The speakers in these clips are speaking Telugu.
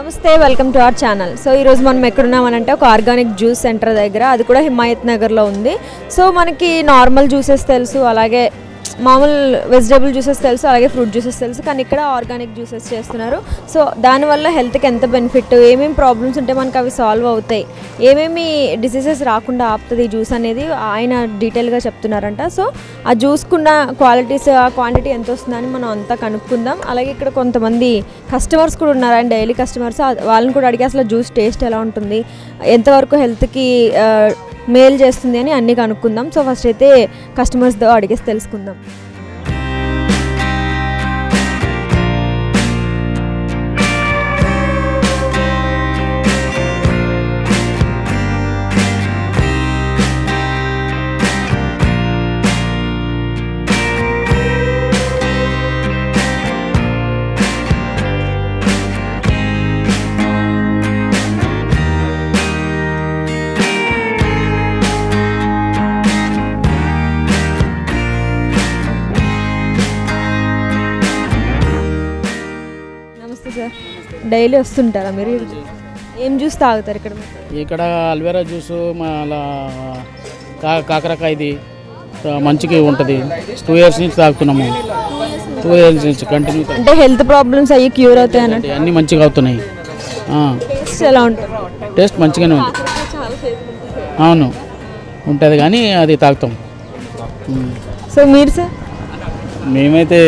నమస్తే welcome to our channel. So ఈరోజు మనం ఎక్కడున్నామనంటే ఒక ఆర్గానిక్ జ్యూస్ సెంటర్ దగ్గర, అది కూడా హిమాయత్ నగర్లో ఉంది. సో మనకి నార్మల్ జ్యూసెస్ తెలుసు, అలాగే మామూలు వెజిటేబుల్ జ్యూసెస్ తెలుసు, అలాగే ఫ్రూట్ జ్యూసెస్ తెలుసు, కానీ ఇక్కడ ఆర్గానిక్ జ్యూసెస్ చేస్తున్నారు. సో దానివల్ల హెల్త్కి ఎంత బెనిఫిట్, ఏమేమి ప్రాబ్లమ్స్ ఉంటే మనకు అవి సాల్వ్ అవుతాయి, ఏమేమి డిసీజెస్ రాకుండా ఆపుతుంది ఈ జ్యూస్ అనేది ఆయన డీటెయిల్గా చెప్తున్నారంట. సో ఆ జ్యూస్కున్న క్వాలిటీస్, ఆ క్వాంటిటీ ఎంత వస్తుందని మనం అంతా కనుక్కుందాం. అలాగే ఇక్కడ కొంతమంది కస్టమర్స్ కూడా ఉన్నారు, అండ్ డైలీ కస్టమర్స్, వాళ్ళని కూడా అడిగి అసలు జ్యూస్ టేస్ట్ ఎలా ఉంటుంది, ఎంతవరకు హెల్త్కి మేల్ చేస్తుంది అని అన్నీ కనుక్కుందాం. సో ఫస్ట్ అయితే కస్టమర్స్తో అడిగేసి తెలుసుకుందాం. డైలీ వస్తుంటారా మీరు? ఏం జ్యూస్ తాగుతారు ఇక్కడ? ఇక్కడ అల్వేరా జ్యూసు, మళ్ళా కాకరకాయది మంచిగా ఉంటుంది. 2 years నుంచి తాగుతున్నాము. 2 years నుంచి కంటిన్యూ. అంటే హెల్త్ ప్రాబ్లమ్స్ అయ్యి క్యూర్ అవుతాయి అన్నట్టు అన్నీ మంచిగా అవుతున్నాయి. టేస్ట్ ఎలా ఉంటుంది? టేస్ట్ మంచిగానే ఉంది. అవును ఉంటుంది, కానీ అది తాగుతాం. సో మీరు సార్? మేమైతే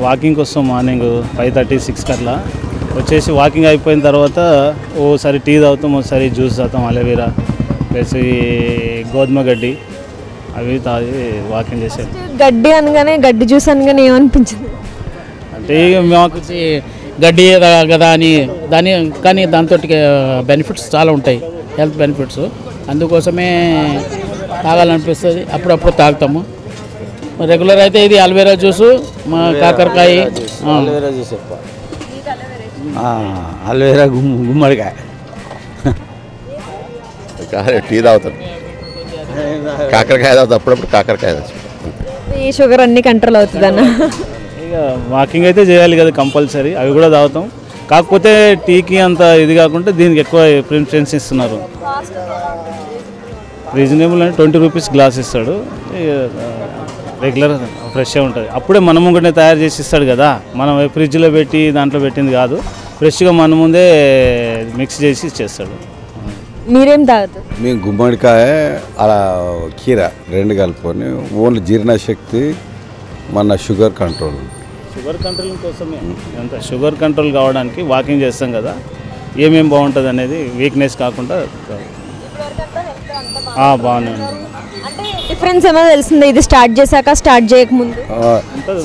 వాకింగ్కి వస్తాం మార్నింగ్ 5:30, 6 అట్లా వచ్చేసి వాకింగ్ అయిపోయిన తర్వాత ఓసారి టీ తాగుతాం, ఒకసారి జ్యూస్ తాగుతాం. అలోవెరా ప్లస్ గోధుమ గడ్డి అవి తాగి వాకింగ్ చేసేది. గడ్డి అనగానే, గడ్డి జ్యూస్ అనగానే ఏమనిపించింది అంటే మాకు గడ్డి కదా అని కానీ దాంతో బెనిఫిట్స్ చాలా ఉంటాయి, హెల్త్ బెనిఫిట్స్. అందుకోసమే తాగాలనిపిస్తుంది, అప్పుడప్పుడు తాగుతాము. రెగ్యులర్ అయితే ఇది అల్వేరా జ్యూసు, మా కాకరకాయ, అల్వేరా గుమ్మడికాయ, టీ తాగుతాను, కాకరకాయ తాగుతాను, అప్పుడప్పుడు కాకరకాయ. ఈ షుగర్ అన్ని కంట్రోల్ అవుతుంది అన్న. ఇక వాకింగ్ అయితే చేయాలి కదా కంపల్సరీ, అవి కూడా తాగుతాం. కాకపోతే టీకి అంత ఇది కాకుండా దీనికి ఎక్కువ ప్రిఫరెన్స్ ఇస్తున్నారు. రీజనబుల్ అంటే 20 rupees గ్లాస్ ఇస్తాడు, రెగ్యులర్ ఫ్రెష్గా ఉంటుంది. అప్పుడే మన ముంగనే తయారు చేసి ఇస్తాడు కదా, మనం ఫ్రిడ్జ్లో పెట్టి దాంట్లో పెట్టింది కాదు, ఫ్రెష్గా మన ముందే మిక్స్ చేసి ఇచ్చేస్తాడు. మీరేం తాగుతారు? మేము గుమ్మడికాయ అలా కీర 2 కలుపుకొని, ఓన్లీ జీర్ణశక్తి, మన షుగర్ కంట్రోల్. షుగర్ కంట్రోల్ కోసమే అంత, షుగర్ కంట్రోల్ కావడానికి వాకింగ్ చేస్తాం కదా, ఏమేమి బాగుంటుంది అనేది వీక్నెస్ కాకుండా బాగానే ఉంది. డిఫరెన్స్ ఏమైనా తెలిసింది ఇది స్టార్ట్ చేశాక, స్టార్ట్ చేయకముందు?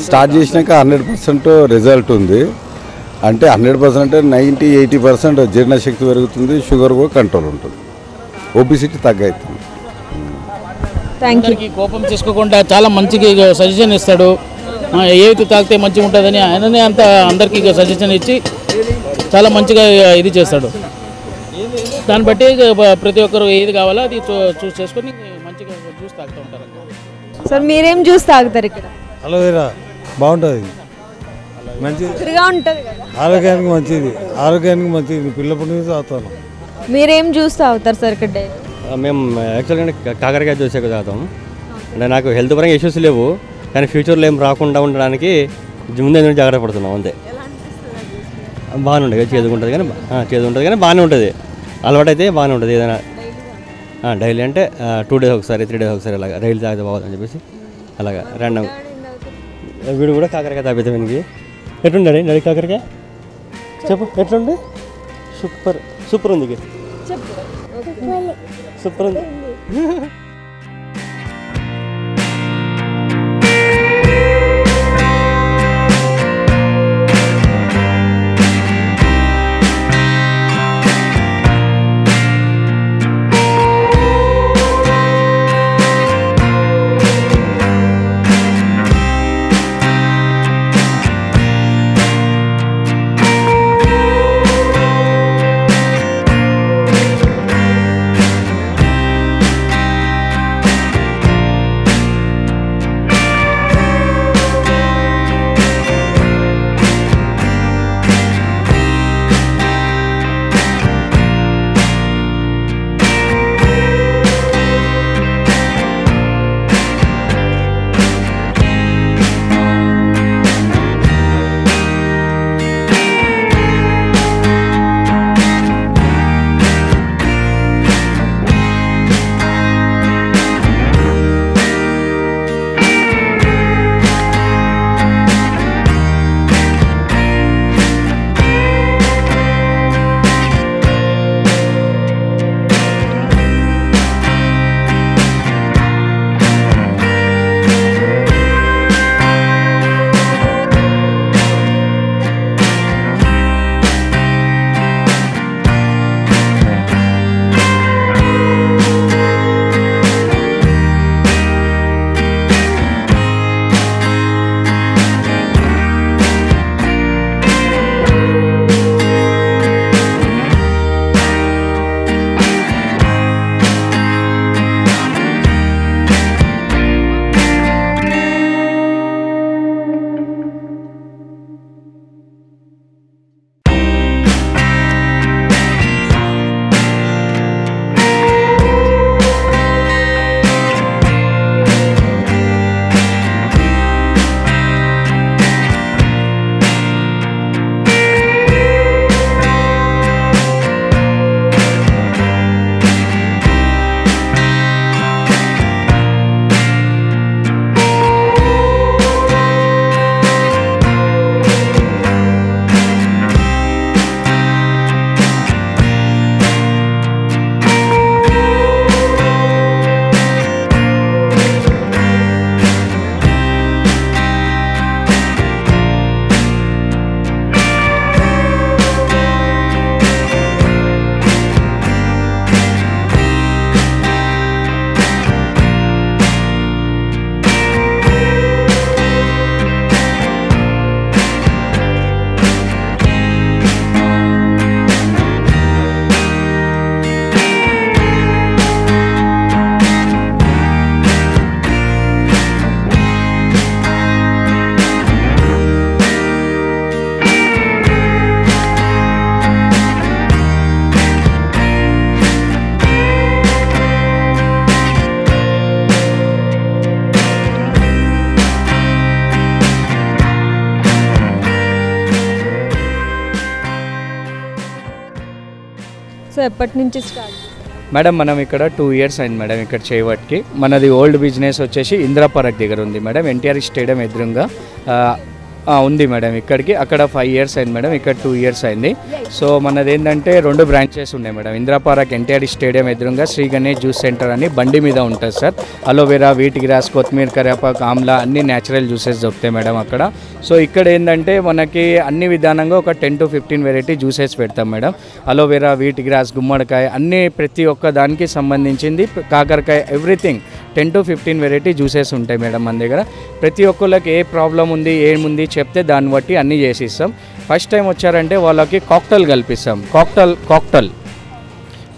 స్టార్ట్ చేసినాక 100% రిజల్ట్ ఉంది. అంటే 100% అంటే 90-80% జీర్ణశక్తి పెరుగుతుంది, షుగర్ కూడా కంట్రోల్ ఉంటుంది, ఒబిసిటీ తగ్గవుతుంది. కోపం చేసుకోకుండా చాలా మంచిగా సజెషన్ ఇస్తాడు, ఏది తాగితే మంచిగా ఉంటుందని ఆయననే అంత అందరికీ సజెషన్ ఇచ్చి చాలా మంచిగా ఇది చేస్తాడు. దాన్ని బట్టి ప్రతి ఒక్కరు ఏది కావాలో అది చూస్ చేసుకొని మంచిగా జ్యూస్ తాగుతూ ఉంటారు. సార్ మీరేం జ్యూస్ తాగుతారు ఇక్కడ? అలోవెరా బాగుంటుంది, మంచిగా ఉంటుంది కదా, ఆరోగ్యానికి మంచిది, పిల్లప్పటి నుంచి తాగుతాను. మీరేం జ్యూస్ తాగుతారు సార్ ఇక్కడ? మేము యాక్చువల్గా కాకరకాయ జ్యూస్ ఎక్కువ తాగుతాం. అంటే నాకు హెల్త్ పరంగా ఇష్యూస్ లేవు, కానీ ఫ్యూచర్లో ఏం రాకుండా ఉండడానికి ముందే జాగ్రత్త పడుతున్నాం అంతే. బాగానే ఉంటుంది, చేదు ఉంటుంది కానీ బాగానే ఉంటుంది. అలవాటు అయితే బాగానే ఉంటుంది. ఏదైనా డైలీ అంటే 2 days ఒకసారి, 3 days ఒకసారి అలాగా రైలు తాగితే బాగుందని చెప్పేసి అలాగా ర్యాండమ్. వీడు కూడా కాకరకాయ తాగితే మనకి ఎట్లుండే నడి కాకరకాయ చెప్పు, ఎట్లుండే? సూపర్ ఉంది, సూపర్ ఉంది. ఎప్పటి నుంచి స్టార్ట్? మేడం మనం ఇక్కడ 2 years అయింది మేడం ఇక్కడ చేయబట్టి. మనది ఓల్డ్ బిజినెస్ వచ్చేసి ఇందిరా పార్క్ దగ్గర ఉంది మేడం, ఎన్టీఆర్ స్టేడియం ఎదురుగా ఉంది మేడం. ఇక్కడికి అక్కడ 5 years అయింది మేడం, ఇక్కడ 2 years అయింది. సో మనది ఏంటంటే 2 బ్రాంచెస్ ఉన్నాయి madam. Indira park NTR stadium ఎదురుగా శ్రీ గణేష్ జ్యూస్ సెంటర్ అని బండి మీద ఉంటుంది సార్. అలోవెరా, వీట్ గ్రాస్, కొత్తిమీర, కరివేపాకు, ఆమ్లా అన్ని న్యాచురల్ జ్యూసెస్ దొరుకుతాయి మేడం అక్కడ. సో ఇక్కడ ఏంటంటే మనకి అన్ని విధానంగా ఒక 10 to 15 వెరైటీ జ్యూసెస్ పెడతాం మేడం. అలోవెరా, వీట్ గ్రాస్, గుమ్మడికాయ అన్ని ప్రతి ఒక్క దానికి సంబంధించింది, కాకరకాయ, ఎవ్రీథింగ్ 10 to 15 వెరైటీ జ్యూసెస్ ఉంటాయి మేడం మన దగ్గర. ప్రతి ఒక్కళ్ళకి ఏ ప్రాబ్లం ఉంది ఏముంది చెప్తే దాన్ని బట్టి అన్నీ చేసిస్తాం. ఫస్ట్ టైం వచ్చారంటే వాళ్ళకి కాక్టైల్ కల్పిస్తాం.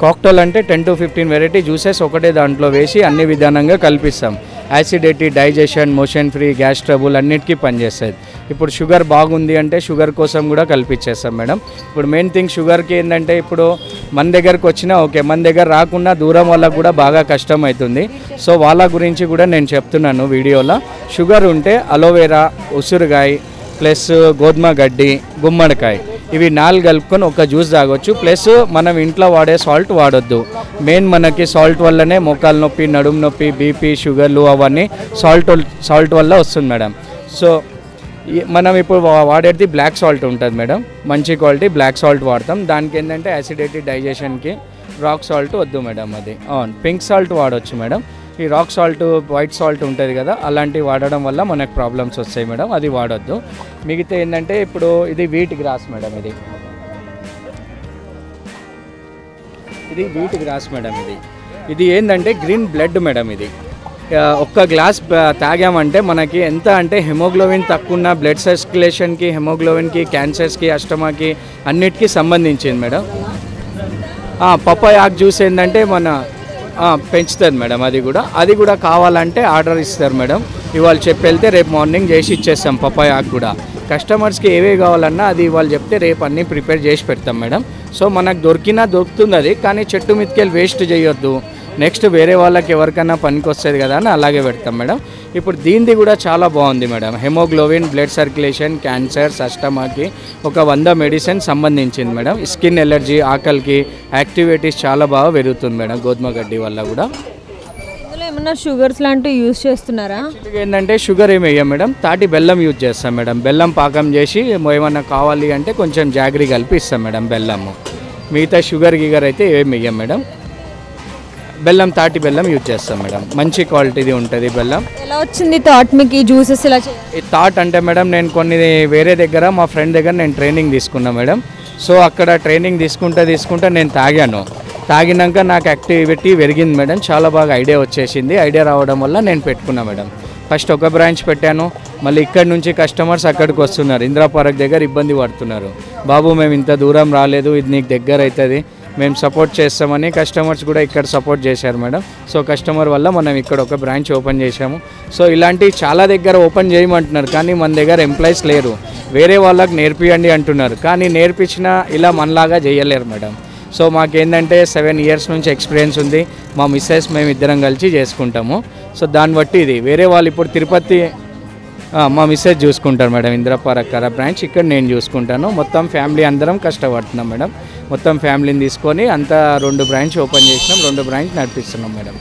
కాక్టైల్ అంటే 10 to 15 వెరైటీ జ్యూసెస్ ఒకటే దాంట్లో వేసి అన్ని విధానంగా కల్పిస్తాం. Acidity, digestion, motion free, gas trouble అన్నిటికీ పనిచేస్తుంది. ఇప్పుడు షుగర్ బాగుంది అంటే షుగర్ కోసం కూడా కల్పించేస్తాం మేడం. ఇప్పుడు మెయిన్ థింగ్ షుగర్కి ఏంటంటే ఇప్పుడు మన దగ్గరకు వచ్చినా ఓకే, మన దగ్గర రాకుండా దూరం వాళ్ళకు కూడా బాగా కష్టం అవుతుంది. సో వాళ్ళ గురించి కూడా నేను చెప్తున్నాను వీడియోలో. షుగర్ ఉంటే అలోవెరా, ఉసురుగాయ ప్లస్ గోధుమ గడ్డి, గుమ్మడికాయ ఇవి 4 కలుపుకొని ఒక జ్యూస్ తాగొచ్చు. ప్లస్ మనం ఇంట్లో వాడే సాల్ట్ వాడొద్దు. మెయిన్ మనకి సాల్ట్ వల్లనే మోకాలు నొప్పి, నడుము నొప్పి, బీపీ, షుగర్లు అవన్నీ సాల్ట్ వల్ల వస్తుంది మేడం. సో మనం ఇప్పుడు వాడేది బ్లాక్ సాల్ట్ ఉంటుంది మేడం, మంచి క్వాలిటీ బ్లాక్ సాల్ట్ వాడతాం. దానికి ఏంటంటే యాసిడిటీ, డైజెషన్కి రాక్ సాల్ట్ వద్దు మేడం. అది పింక్ సాల్ట్ వాడవచ్చు మేడం. ఈ రాక్ సాల్ట్, వైట్ సాల్ట్ ఉంటుంది కదా, అలాంటివి వాడడం వల్ల మనకు ప్రాబ్లమ్స్ వస్తాయి మేడం, అది వాడొద్దు. మిగతా ఏంటంటే ఇప్పుడు ఇది వీట్ గ్రాస్ మేడం, ఇది వీట్ గ్రాస్ మేడం. ఇది ఏంటంటే గ్రీన్ బ్లడ్ మేడం. ఇది ఒక్క గ్లాస్ తాగామంటే మనకి ఎంత అంటే హెమోగ్లోబిన్ తక్కువ ఉన్న బ్లడ్ సర్క్యులేషన్కి, హెమోగ్లోబిన్కి, క్యాన్సర్స్కి, అష్టమాకి అన్నిటికీ సంబంధించింది మేడం. పప్పాయ ఆకు జ్యూస్ ఏంటంటే మన పెంచుతుంది మేడం. అది కూడా కావాలంటే ఆర్డర్ ఇస్తారు మేడం. ఇవాళ చెప్పి వెళ్తే రేపు మార్నింగ్ చేసి ఇచ్చేస్తాం. పప్పాయ ఆకు కూడా కస్టమర్స్కి ఏవే కావాలన్నా అది ఇవాళ చెప్తే రేపు అన్నీ ప్రిపేర్ చేసి పెడతాం మేడం. సో మనకు దొరుకుతుంది అది, కానీ చెట్టు మీదకెళ్ళి వేస్ట్ చేయొద్దు. నెక్స్ట్ వేరే వాళ్ళకి ఎవరికైనా పనికి వస్తుంది కదా అని అలాగే పెడతాం మేడం. ఇప్పుడు దీనిది కూడా చాలా బాగుంది madam. Haemoglobin, blood circulation, cancers, అష్టమాకి ఒక 100 మెడిసిన్ సంబంధించింది మేడం. స్కిన్ ఎలర్జీ, ఆకలికి, యాక్టివిటీస్ చాలా బాగా పెరుగుతుంది మేడం గోధుమ గడ్డి వల్ల కూడా. ఇందులో ఏమన్నా షుగర్స్ లాంటివి యూజ్ చేస్తున్నారా? ఏంటంటే షుగర్ ఏమి వేయం మేడం, తాటి బెల్లం యూజ్ చేస్తాం మేడం. బెల్లం పాకం చేసి ఏమన్నా కావాలి అంటే కొంచెం జాగ్రీ కలిపి ఇస్తాం మేడం బెల్లము. మిగతా షుగర్ గిగర్ అయితే ఏమి వేయం మేడం. బెల్లం, తాటి బెల్లం యూజ్ చేస్తాం మేడం. మంచి క్వాలిటీది ఉంటుంది బెల్లం. ఎలా వచ్చింది థాట్ మీకు ఈ జ్యూసెస్ ఇలా చేయాలి? ఈ థాట్ అంటే మేడం నేను కొన్ని వేరే దగ్గర మా ఫ్రెండ్ దగ్గర నేను ట్రైనింగ్ తీసుకున్నా మేడం. సో అక్కడ ట్రైనింగ్ తీసుకుంటా నేను తాగినాక నాకు యాక్టివిటీ పెరిగింది మేడం. చాలా బాగా ఐడియా వచ్చేసింది. ఐడియా రావడం వల్ల నేను పెట్టుకున్నా మేడం. ఫస్ట్ ఒక బ్రాంచ్ పెట్టాను, మళ్ళీ ఇక్కడ నుంచి కస్టమర్స్ అక్కడికి వస్తున్నారు. ఇందిరా పార్క్ దగ్గర ఇబ్బంది పడుతున్నారు, బాబు మేము ఇంత దూరం రాలేదు, ఇది నీకు దగ్గర అవుతుంది, మేము సపోర్ట్ చేస్తామని కస్టమర్స్ కూడా ఇక్కడ సపోర్ట్ చేశారు మేడం. సో కస్టమర్ వల్ల మనం ఇక్కడ ఒక బ్రాంచ్ ఓపెన్ చేశాము. సో ఇలాంటివి చాలా దగ్గర ఓపెన్ చేయమంటున్నారు, కానీ మన దగ్గర ఎంప్లాయీస్ లేరు. వేరే వాళ్ళకి నేర్పియండి అంటున్నారు, కానీ నేర్పించినా ఇలా మనలాగా చేయలేరు మేడం. సో మాకేంటంటే 7 years నుంచి ఎక్స్పీరియన్స్ ఉంది. మా మిస్సెస్ మేము ఇద్దరం కలిసి చేసుకుంటాము. సో దాన్ని బట్టి ఇది వేరే వాళ్ళు ఇప్పుడు తిరుపతి మా మిస్సెస్ చూసుకుంటారు మేడం. ఇందిరా పార్క్ బ్రాంచ్ ఇక్కడ నేను చూసుకుంటాను. మొత్తం ఫ్యామిలీ అందరం కష్టపడుతున్నాం మేడం. మొత్తం ఫ్యామిలీని తీసుకొని అంతా 2 బ్రాంచ్ ఓపెన్ చేసినాం, 2 బ్రాంచ్ నడిపిస్తున్నాం మేడం.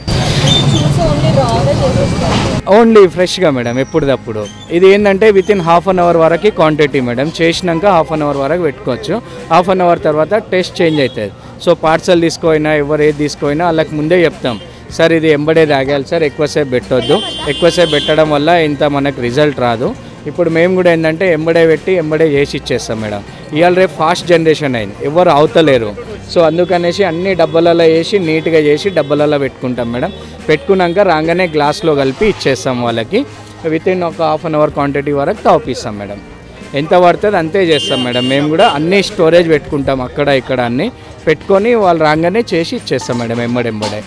ఓన్లీ ఫ్రెష్గా మేడం, ఎప్పుడప్పుడు. ఇది ఏంటంటే వితిన్ ½ an hour వరకు క్వాంటిటీ మేడం. చేసినాక ½ an hour వరకు పెట్టుకోవచ్చు. ½ an hour తర్వాత టేస్ట్ చేంజ్ అవుతుంది. సో పార్సల్ తీసుకోయినా ఎవరు ఏది తీసుకోయినా వాళ్ళకి ముందే చెప్తాం, సార్ ఇది ఎంబడే తాగాలి సార్, ఎక్కువసేపు పెట్టొద్దు. ఎక్కువసేపు పెట్టడం వల్ల ఇంత మనకు రిజల్ట్ రాదు. ఇప్పుడు మేము కూడా ఏంటంటే ఎంబడే పెట్టి ఎంబడే చేసి ఇచ్చేస్తాం మేడం. ఇవాళ రేపు ఫాస్ట్ జనరేషన్ అయింది, ఎవరు అవుతలేరు. సో అందుకనేసి అన్ని డబ్బాలలో వేసి నీట్గా చేసి డబ్బాలలో పెట్టుకుంటాం మేడం. పెట్టుకున్నాక రాగానే గ్లాస్లో కలిపి ఇచ్చేస్తాం వాళ్ళకి. వితిన్ ఒక ½ an hour క్వాంటిటీ వరకు తాపిస్తాం మేడం. ఎంత పడుతుంది అంతే చేస్తాం మేడం. మేము కూడా అన్ని స్టోరేజ్ పెట్టుకుంటాం, అక్కడ ఇక్కడ అన్నీ పెట్టుకొని వాళ్ళు రాగానే చేసి ఇచ్చేస్తాం మేడం ఎంబడే.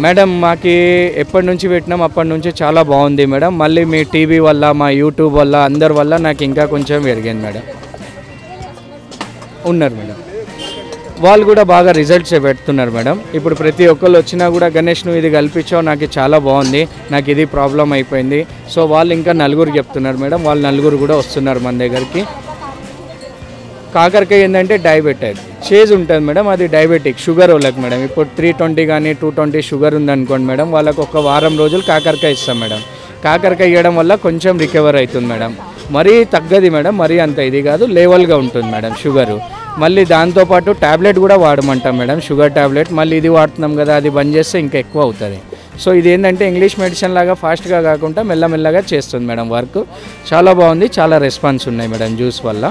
మేడం మాకు ఎప్పటి నుంచి పెట్టినాం అప్పటి నుంచి చాలా బాగుంది మేడం. మళ్ళీ మీ టీవీ వల్ల, మా యూట్యూబ్ వల్ల, అందరి వల్ల నాకు ఇంకా కొంచెం పెరిగింది మేడం. ఉన్నారు మేడం, వాళ్ళు కూడా బాగా రిజల్ట్స్ పెడుతున్నారు మేడం. ఇప్పుడు ప్రతి ఒక్కళ్ళు వచ్చినా కూడా గణేష్ నువ్వు ఇది కల్పించావు, నాకు చాలా బాగుంది, నాకు ఇది ప్రాబ్లం అయిపోయింది. సో వాళ్ళు ఇంకా 4 చెప్తున్నారు మేడం. వాళ్ళు 4 కూడా వస్తున్నారు మన దగ్గరికి. కాకరకాయ ఏంటంటే డయాబెటిక్ చేజ్ ఉంటుంది మేడం, అది డయాబెటిక్ షుగర్ వాళ్ళకి మేడం. ఇప్పుడు 320 కానీ 220 షుగర్ ఉందనుకోండి మేడం, వాళ్ళకి ఒక వారం రోజులు కాకరకాయ ఇస్తాం మేడం. కాకరకాయ ఇవ్వడం వల్ల కొంచెం రికవర్ అవుతుంది మేడం. మరీ తగ్గది మేడం, మరీ అంత ఇది కాదు, లెవెల్గా ఉంటుంది మేడం షుగరు. మళ్ళీ దాంతోపాటు ట్యాబ్లెట్ కూడా వాడమంటాం మేడం, షుగర్ ట్యాబ్లెట్. మళ్ళీ ఇది వాడుతున్నాం కదా, అది బంద్ చేస్తే ఇంకా ఎక్కువ అవుతుంది. సో ఇది ఏంటంటే ఇంగ్లీష్ మెడిసిన్ లాగా ఫాస్ట్గా కాకుండా మెల్లమెల్లగా చేస్తుంది మేడం వర్క్. చాలా బాగుంది, చాలా రెస్పాన్స్ ఉన్నాయి మేడం జ్యూస్ వల్ల.